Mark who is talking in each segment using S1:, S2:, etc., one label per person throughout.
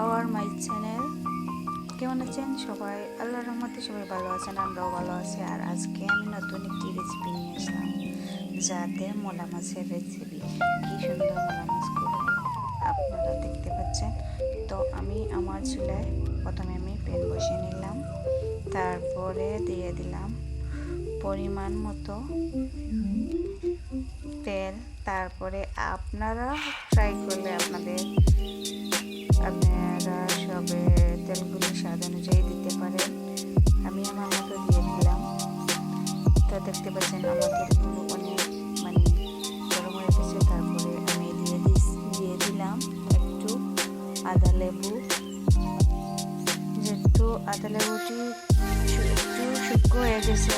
S1: Hour my channel. কেমন আছেন সবাই? আল্লাহর রহমতে সবাই ভালো আছেন, আমরাও ভালো আছি। আর আজকে আমি নতুন একটি রেসিপি নিয়ে আসলাম, যাতে মোলা মাছের রেসিপি। কি সুন্দর মোলা মাছগুলো আপনারা দেখতে পাচ্ছেন। তো আমি আমার চুলায় প্রথমে প্যান বসিয়ে নিলাম, তারপরে দিয়ে দিলাম পরিমাণ মতো তেল। তারপরে আপনারা ট্রাই করলে আপনারা সবে তেলগুলো স্বাদ অনুযায়ী দিতে পারেন। আমি আমার মতো দিয়ে দিলাম। তো দেখতে পাচ্ছেন আমার তেলগুলো অনেক গরম হয়ে গেছে। তারপরে আমি দিয়ে দিলাম একটু আদা লেবু। যেহেতু আদা লেবুটি একটু শুকনো হয়ে গেছে,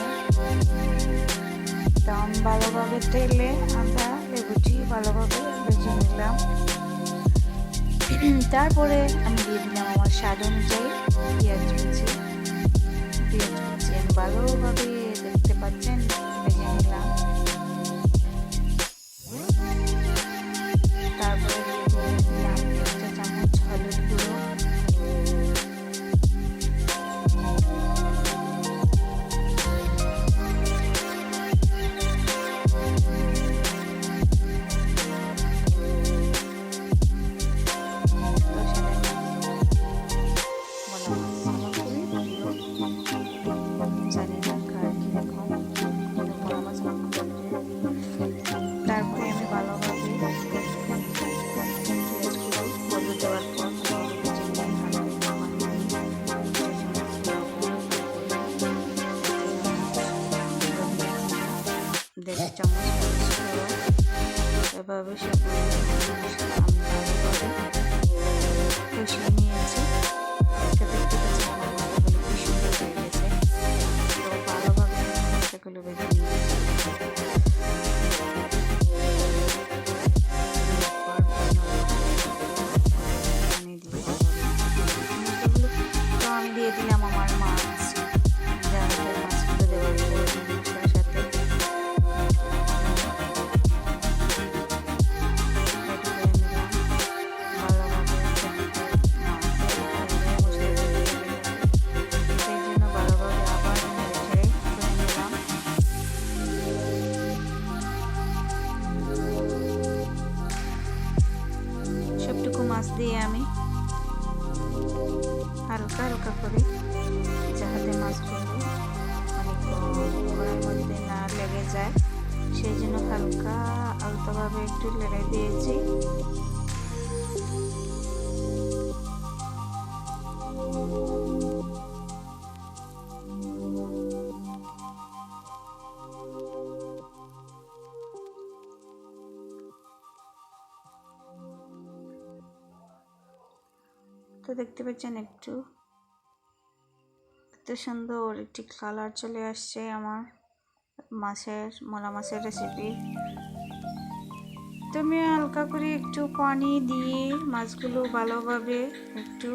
S1: তো আমি ভালোভাবে তেলে আদা লেবুটি ভালোভাবে ভেজে নিলাম। তারপরে আমি দিয়ে দিলাম আমার স্বাদ অনুযায়ী পেঁয়াজ কুচি। আমি ভালোভাবে দেখতে পাচ্ছেন ভেজে নিলাম। তারপরে দিয়ে দিলাম 1 চামচ হলুদ গুঁড়ো। তারপরে আমি ভালোভাবে হলুদ দেওয়ার পর দেড় চামচ এভাবে সবগুলো আমি ভালোভাবে কষিয়ে নিয়েছি। দেখতে পাচ্ছি আমার মশলাগুলো খুব সুন্দর হয়ে গেছে। তো ভালোভাবে মশলাগুলো ভেজে নিয়েছি। আমি দিয়ে দিলাম আমার মাছ, মাছগুলো দেওয়ার পর মশলার সাথে সবটুকু মাছ দিয়ে আমি হালকা হালকা করে, যাতে মাছগুলো কড়াইয়ের মধ্যে না লেগে যায়, সেই জন্য হালকা আলতোভাবে একটু লেড়ে দিয়েছি। তো দেখতে পাচ্ছেন এত সুন্দর একটি কালার চলে আসছে আমার মোলা মাছের রেসিপি। তো আমি হালকা করে একটু পানি দিয়ে মাছগুলো ভালোভাবে একটু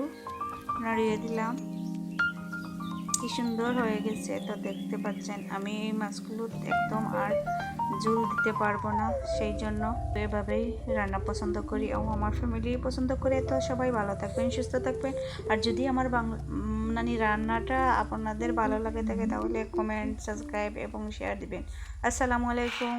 S1: নাড়িয়ে দিলাম। কি সুন্দর হয়ে গেছে। তো দেখতে পাচ্ছেন আমি এই মাছগুলো একদম আর ঝোল দিতে পারবো না, সেই জন্য এভাবেই রান্না পছন্দ করি এবং আমার ফ্যামিলি পছন্দ করে। তো সবাই ভালো থাকবেন, সুস্থ থাকবেন। আর যদি আমার রান্নাটা আপনাদের ভালো লাগে থাকে, তাহলে কমেন্ট, সাবস্ক্রাইব এবং শেয়ার দিবেন। আসসালামু আলাইকুম।